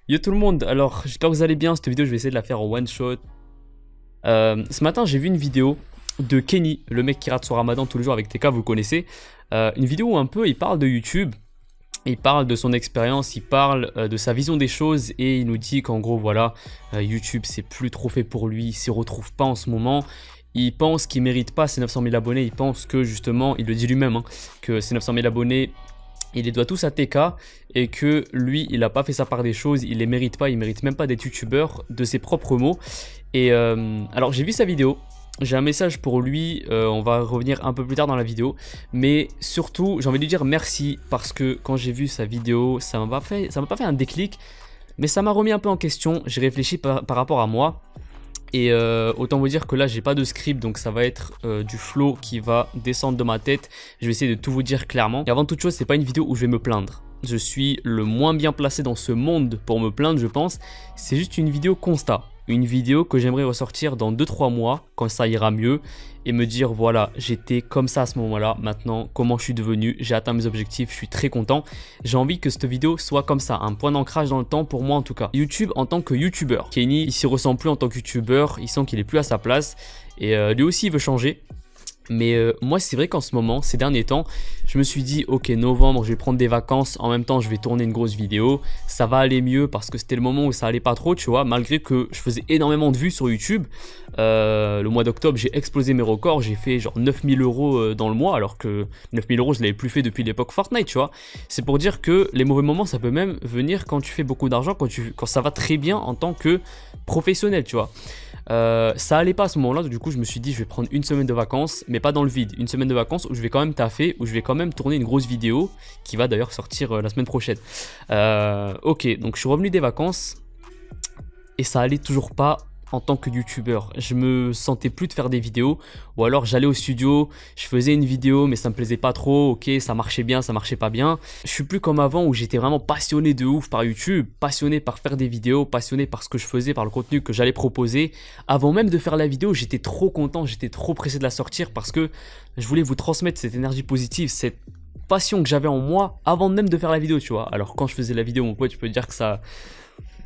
Yo tout le monde, alors j'espère que vous allez bien. Cette vidéo je vais essayer de la faire en one shot. Ce matin j'ai vu une vidéo de Kenny, le mec qui rate son ramadan tous les jours avec TK, vous le connaissez. Une vidéo où un peu il parle de YouTube, il parle de son expérience, il parle de sa vision des choses et il nous dit qu'en gros voilà, YouTube c'est plus trop fait pour lui, il s'y retrouve pas en ce moment. Il pense qu'il mérite pas ses 900 000 abonnés, il pense que justement, il le dit lui-même, hein, que ses 900 000 abonnés, il les doit tous à TK et que lui, il n'a pas fait sa part des choses, il les mérite pas, il mérite même pas d'être youtubeur, de ses propres mots. Et alors j'ai vu sa vidéo, j'ai un message pour lui, on va revenir un peu plus tard dans la vidéo, mais surtout j'ai envie de lui dire merci parce que quand j'ai vu sa vidéo, ça m'a pas fait un déclic, mais ça m'a remis un peu en question, j'ai réfléchi par rapport à moi. Et autant vous dire que là j'ai pas de script, donc ça va être du flow qui va descendre de ma tête. Je vais essayer de tout vous dire clairement. Et avant toute chose, c'est pas une vidéo où je vais me plaindre. Je suis le moins bien placé dans ce monde pour me plaindre, je pense. C'est juste une vidéo constat. Une vidéo que j'aimerais ressortir dans 2-3 mois, quand ça ira mieux, et me dire voilà, j'étais comme ça à ce moment-là, maintenant comment je suis devenu, j'ai atteint mes objectifs, je suis très content. J'ai envie que cette vidéo soit comme ça, un point d'ancrage dans le temps pour moi en tout cas. YouTube en tant que youtubeur. Kenny, il s'y ressent plus en tant que youtubeur, il sent qu'il est plus à sa place, et lui aussi il veut changer. Mais moi c'est vrai qu'en ce moment, ces derniers temps, je me suis dit ok, novembre je vais prendre des vacances, en même temps je vais tourner une grosse vidéo, ça va aller mieux parce que c'était le moment où ça allait pas trop, tu vois, malgré que je faisais énormément de vues sur YouTube. Le mois d'octobre j'ai explosé mes records, j'ai fait genre 9000 € dans le mois, alors que 9000 € je l'avais plus fait depuis l'époque Fortnite, tu vois. C'est pour dire que les mauvais moments ça peut même venir quand tu fais beaucoup d'argent, quand ça va très bien en tant que professionnel, tu vois. Ça allait pas à ce moment là, du coup je me suis dit je vais prendre une semaine de vacances, mais pas dans le vide, une semaine de vacances où je vais quand même taffer, où je vais quand même tourner une grosse vidéo qui va d'ailleurs sortir la semaine prochaine. Ok, donc je suis revenu des vacances et ça allait toujours pas en tant que youtubeur. Je me sentais plus de faire des vidéos, ou alors j'allais au studio, je faisais une vidéo mais ça me plaisait pas trop, ok, ça marchait bien, ça marchait pas bien. Je suis plus comme avant où j'étais vraiment passionné de ouf par YouTube, passionné par faire des vidéos, passionné par ce que je faisais, par le contenu que j'allais proposer. Avant même de faire la vidéo, j'étais trop content, j'étais trop pressé de la sortir parce que je voulais vous transmettre cette énergie positive, cette passion que j'avais en moi avant même de faire la vidéo, tu vois. Alors quand je faisais la vidéo, mon pote, tu peux dire que ça...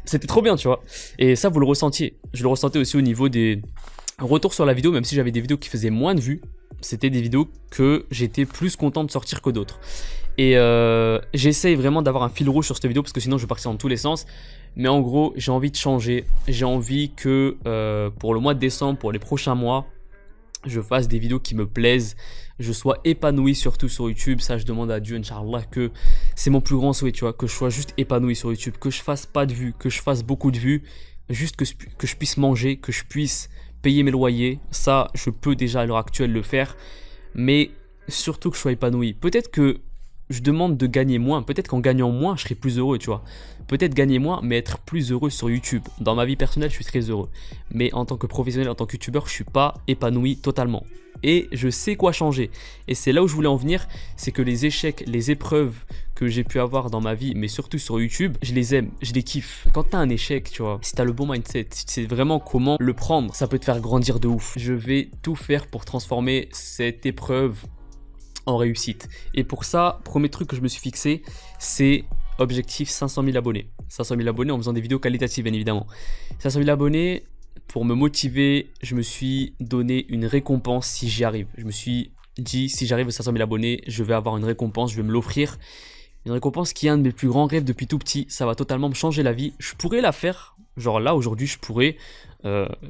C'était trop bien, tu vois. Et ça, vous le ressentiez. Je le ressentais aussi au niveau des retours sur la vidéo, même si j'avais des vidéos qui faisaient moins de vues. C'était des vidéos que j'étais plus content de sortir que d'autres. Et j'essaye vraiment d'avoir un fil rouge sur cette vidéo parce que sinon je vais partir dans tous les sens. Mais en gros, j'ai envie de changer. J'ai envie que pour le mois de décembre, pour les prochains mois, je fasse des vidéos qui me plaisent, je sois épanoui surtout sur YouTube. Ça je demande à Dieu, Inch'Allah, que c'est mon plus grand souhait, tu vois, que je sois juste épanoui sur YouTube, que je fasse pas de vues, que je fasse beaucoup de vues, juste que je puisse manger, que je puisse payer mes loyers. Ça je peux déjà à l'heure actuelle le faire, mais surtout que je sois épanoui. Peut-être que je demande de gagner moins, peut-être qu'en gagnant moins je serai plus heureux, tu vois. Peut-être gagner moins mais être plus heureux sur YouTube. Dans ma vie personnelle je suis très heureux, mais en tant que professionnel, en tant que youtubeur, je suis pas épanoui totalement. Et je sais quoi changer. Et c'est là où je voulais en venir, c'est que les échecs, les épreuves que j'ai pu avoir dans ma vie, mais surtout sur YouTube, je les aime, je les kiffe. Quand t'as un échec, tu vois, si t'as le bon mindset, si tu sais vraiment comment le prendre, ça peut te faire grandir de ouf. Je vais tout faire pour transformer cette épreuve en réussite. Et pour ça, premier truc que je me suis fixé, c'est objectif 500 000 abonnés. 500 000 abonnés en faisant des vidéos qualitatives, bien évidemment. 500 000 abonnés, pour me motiver, je me suis donné une récompense si j'y arrive. Je me suis dit, si j'arrive à 500 000 abonnés, je vais avoir une récompense, je vais me l'offrir. Une récompense qui est un de mes plus grands rêves depuis tout petit. Ça va totalement me changer la vie. Je pourrais la faire. Genre là, aujourd'hui, je pourrais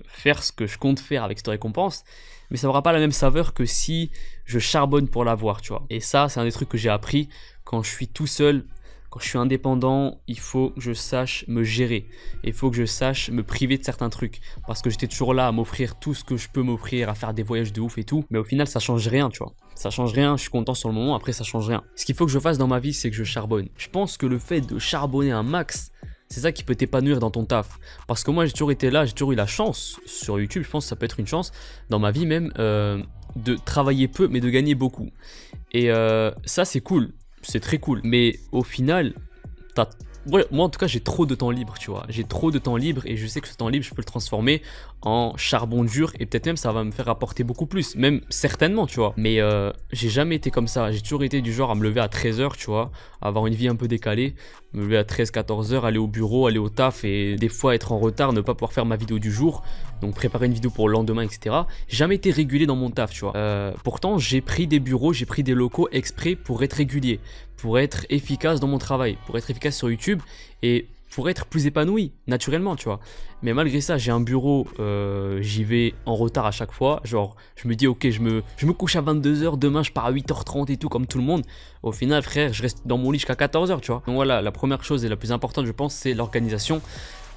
faire ce que je compte faire avec cette récompense. Mais ça n'aura pas la même saveur que si je charbonne pour l'avoir, tu vois. Et ça, c'est un des trucs que j'ai appris quand je suis tout seul. Quand je suis indépendant, il faut que je sache me gérer. Il faut que je sache me priver de certains trucs. Parce que j'étais toujours là à m'offrir tout ce que je peux m'offrir, à faire des voyages de ouf et tout. Mais au final, ça change rien, tu vois. Ça change rien, je suis content sur le moment, après ça change rien. Ce qu'il faut que je fasse dans ma vie, c'est que je charbonne. Je pense que le fait de charbonner un max, c'est ça qui peut t'épanouir dans ton taf. Parce que moi, j'ai toujours été là, j'ai toujours eu la chance sur YouTube. Je pense que ça peut être une chance dans ma vie même de travailler peu, mais de gagner beaucoup. Et ça, c'est cool. C'est très cool, mais au final, t'as Ouais, moi en tout cas j'ai trop de temps libre, tu vois. J'ai trop de temps libre et je sais que ce temps libre je peux le transformer en charbon dur et peut-être même ça va me faire apporter beaucoup plus, même certainement, tu vois. Mais j'ai jamais été comme ça, j'ai toujours été du genre à me lever à 13h, tu vois, avoir une vie un peu décalée, me lever à 13-14h, aller au bureau, aller au taf et des fois être en retard, ne pas pouvoir faire ma vidéo du jour, donc préparer une vidéo pour le lendemain, etc. J'ai jamais été régulier dans mon taf, tu vois. Pourtant j'ai pris des bureaux, j'ai pris des locaux exprès pour être régulier, pour être efficace dans mon travail, pour être efficace sur YouTube et pour être plus épanoui naturellement, tu vois. Mais malgré ça, j'ai un bureau, j'y vais en retard à chaque fois. Genre, je me dis, ok, je me couche à 22h, demain je pars à 8h30 et tout, comme tout le monde. Au final, frère, je reste dans mon lit jusqu'à 14h, tu vois. Donc voilà, la première chose et la plus importante, je pense, c'est l'organisation.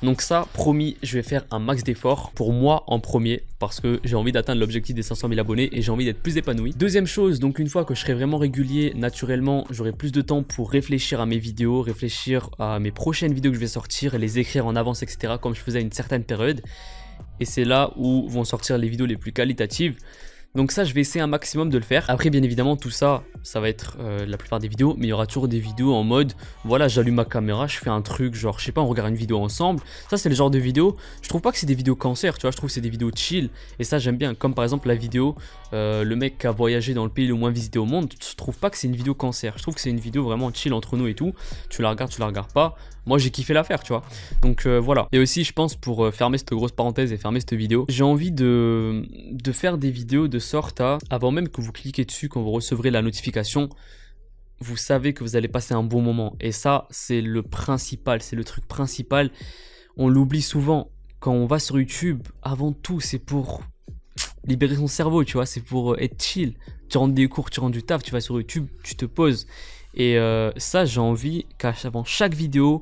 Donc ça, promis, je vais faire un max d'efforts pour moi en premier parce que j'ai envie d'atteindre l'objectif des 500 000 abonnés et j'ai envie d'être plus épanoui. Deuxième chose, donc une fois que je serai vraiment régulier, naturellement, j'aurai plus de temps pour réfléchir à mes vidéos, réfléchir à mes prochaines vidéos que je vais sortir, les écrire en avance, etc. comme je faisais à une certaine période. Et c'est là où vont sortir les vidéos les plus qualitatives. Donc ça, je vais essayer un maximum de le faire. Après, bien évidemment, tout ça, ça va être la plupart des vidéos, mais il y aura toujours des vidéos en mode, voilà, j'allume ma caméra, je fais un truc, genre, je sais pas, on regarde une vidéo ensemble. Ça, c'est le genre de vidéo, je trouve pas que c'est des vidéos cancer, tu vois, je trouve que c'est des vidéos chill. Et ça, j'aime bien, comme par exemple la vidéo, le mec qui a voyagé dans le pays le moins visité au monde, je trouve pas que c'est une vidéo cancer. Je trouve que c'est une vidéo vraiment chill entre nous et tout. Tu la regardes pas. Moi, j'ai kiffé la faire, tu vois. Donc voilà. Et aussi, je pense, pour fermer cette grosse parenthèse et fermer cette vidéo, j'ai envie de faire des vidéos de sorte à, avant même que vous cliquez dessus, quand vous recevrez la notification, vous savez que vous allez passer un bon moment. Et ça, c'est le principal, c'est le truc principal. On l'oublie souvent. Quand on va sur YouTube, avant tout, c'est pour libérer son cerveau, tu vois. C'est pour être chill. Tu rentres des cours, tu rentres du taf, tu vas sur YouTube, tu te poses. Et ça, j'ai envie qu'avant chaque vidéo,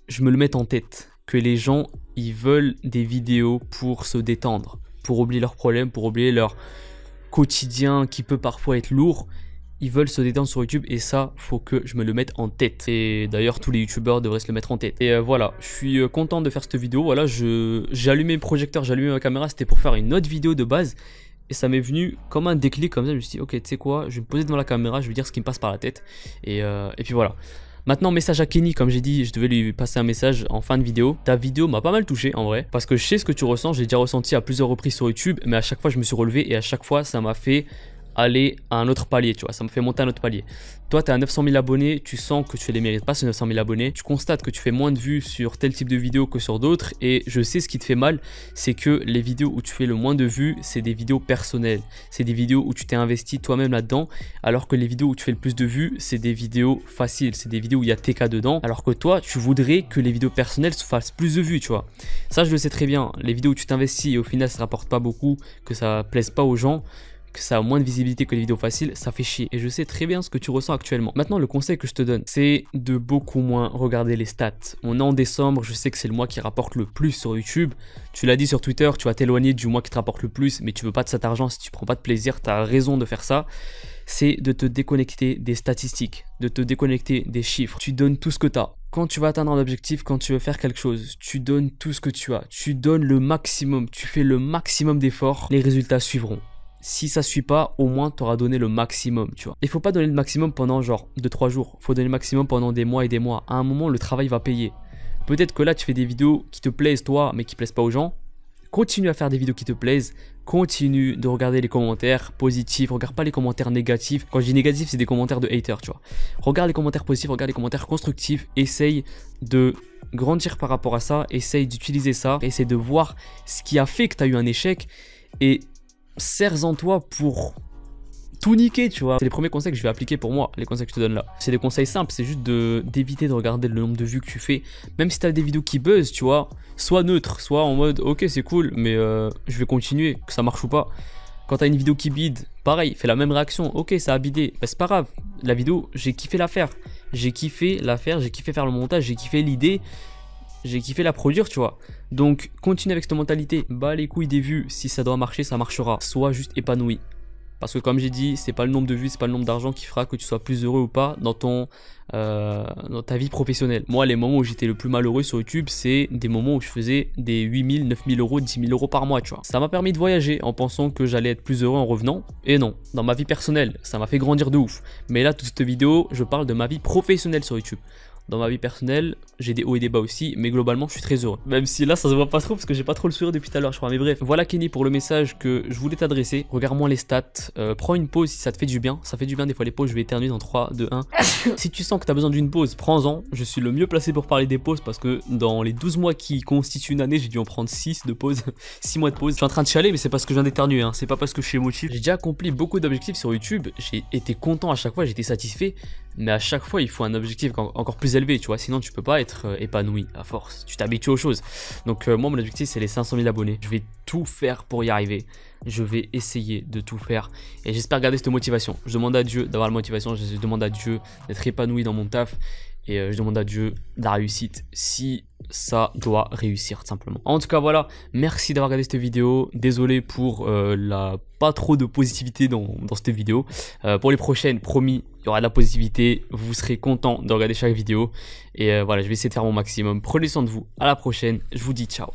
je me le mette en tête. Que les gens, ils veulent des vidéos pour se détendre, pour oublier leurs problèmes, pour oublier leur quotidien qui peut parfois être lourd. Ils veulent se détendre sur YouTube et ça, faut que je me le mette en tête. Et d'ailleurs, tous les youtubeurs devraient se le mettre en tête. Et voilà, je suis content de faire cette vidéo. Voilà, j'ai allumé le projecteur, j'ai allumé ma caméra, c'était pour faire une autre vidéo de base. Et ça m'est venu comme un déclic, comme ça, je me suis dit, ok, tu sais quoi, je vais me poser devant la caméra, je vais dire ce qui me passe par la tête. Et puis voilà. Maintenant, message à Kenny, comme j'ai dit, je devais lui passer un message en fin de vidéo. Ta vidéo m'a pas mal touché en vrai, parce que je sais ce que tu ressens, j'ai déjà ressenti à plusieurs reprises sur YouTube, mais à chaque fois je me suis relevé et à chaque fois ça m'a fait aller à un autre palier, tu vois, ça me fait monter à un autre palier. Toi, tu as 900 000 abonnés, tu sens que tu les mérites pas ces 900 000 abonnés, tu constates que tu fais moins de vues sur tel type de vidéo que sur d'autres et je sais ce qui te fait mal, c'est que les vidéos où tu fais le moins de vues, c'est des vidéos personnelles, c'est des vidéos où tu t'es investi toi-même là-dedans, alors que les vidéos où tu fais le plus de vues, c'est des vidéos faciles, c'est des vidéos où il y a TK dedans, alors que toi, tu voudrais que les vidéos personnelles se fassent plus de vues, tu vois. Ça, je le sais très bien, les vidéos où tu t'investis et au final ça ne rapporte pas beaucoup, que ça plaise pas aux gens, que ça a moins de visibilité que les vidéos faciles, ça fait chier. Et je sais très bien ce que tu ressens actuellement. Maintenant, le conseil que je te donne, c'est de beaucoup moins regarder les stats. On est en décembre, je sais que c'est le mois qui rapporte le plus sur YouTube. Tu l'as dit sur Twitter, tu vas t'éloigner du mois qui te rapporte le plus, mais tu veux pas de cet argent si tu prends pas de plaisir, tu as raison de faire ça. C'est de te déconnecter des statistiques, de te déconnecter des chiffres. Tu donnes tout ce que tu as. Quand tu vas atteindre un objectif, quand tu veux faire quelque chose, tu donnes tout ce que tu as. Tu donnes le maximum, tu fais le maximum d'efforts, les résultats suivront. Si ça suit pas, au moins tu auras donné le maximum, tu vois. Il faut pas donner le maximum pendant genre 2-3 jours. Il faut donner le maximum pendant des mois et des mois. À un moment, le travail va payer. Peut-être que là, tu fais des vidéos qui te plaisent toi, mais qui plaisent pas aux gens. Continue à faire des vidéos qui te plaisent. Continue de regarder les commentaires positifs. Regarde pas les commentaires négatifs. Quand je dis négatif, c'est des commentaires de haters, tu vois. Regarde les commentaires positifs, regarde les commentaires constructifs. Essaye de grandir par rapport à ça. Essaye d'utiliser ça. Essaye de voir ce qui a fait que tu as eu un échec. Et serre-en toi pour tout niquer, tu vois. C'est les premiers conseils que je vais appliquer pour moi, les conseils que je te donne là. C'est des conseils simples, c'est juste d'éviter de regarder le nombre de vues que tu fais. Même si tu as des vidéos qui buzzent, tu vois, soit neutre, soit en mode ok c'est cool, mais je vais continuer, que ça marche ou pas. Quand tu as une vidéo qui bide, pareil, fais la même réaction, ok ça a bidé, bah, c'est pas grave. La vidéo, j'ai kiffé la faire, j'ai kiffé faire le montage, j'ai kiffé l'idée. J'ai kiffé la produire, tu vois. Donc, continue avec cette mentalité. Bas les couilles des vues. Si ça doit marcher, ça marchera. Sois juste épanoui. Parce que comme j'ai dit, c'est pas le nombre de vues, c'est pas le nombre d'argent qui fera que tu sois plus heureux ou pas dans dans ta vie professionnelle. Moi, les moments où j'étais le plus malheureux sur YouTube, c'est des moments où je faisais des 8 000, 9 000 euros, 10 000 euros par mois, tu vois. Ça m'a permis de voyager en pensant que j'allais être plus heureux en revenant. Et non, dans ma vie personnelle, ça m'a fait grandir de ouf. Mais là, toute cette vidéo, je parle de ma vie professionnelle sur YouTube. dans ma vie personnelle, j'ai des hauts et des bas aussi, mais globalement je suis très heureux. Même si là ça se voit pas trop parce que j'ai pas trop le sourire depuis tout à l'heure je crois. Mais bref, voilà Kenny pour le message que je voulais t'adresser. Regarde-moi les stats, prends une pause si ça te fait du bien. Ça fait du bien des fois les pauses, je vais éternuer dans 3, 2, 1. Si tu sens que tu as besoin d'une pause, prends-en. Je suis le mieux placé pour parler des pauses parce que dans les 12 mois qui constituent une année, j'ai dû en prendre 6 de pause, 6 mois de pause. Je suis en train de chialer mais c'est parce que je viens d'éternuer, hein. C'est pas parce que je suis émotif. J'ai déjà accompli beaucoup d'objectifs sur YouTube, j'ai été content à chaque fois, j'étais satisfait. Mais à chaque fois, il faut un objectif encore plus élevé, tu vois. Sinon, tu peux pas être épanoui à force. Tu t'habitues aux choses. Donc, moi, mon objectif, c'est les 500 000 abonnés. Je vais tout faire pour y arriver. Je vais essayer de tout faire. Et j'espère garder cette motivation. Je demande à Dieu d'avoir la motivation. Je demande à Dieu d'être épanoui dans mon taf. Et je demande à Dieu de la réussite si ça doit réussir tout simplement. En tout cas voilà, merci d'avoir regardé cette vidéo. Désolé pour la pas trop de positivité dans cette vidéo. Pour les prochaines, promis, il y aura de la positivité. Vous serez content de regarder chaque vidéo. Et voilà, je vais essayer de faire mon maximum. Prenez soin de vous. À la prochaine. Je vous dis ciao.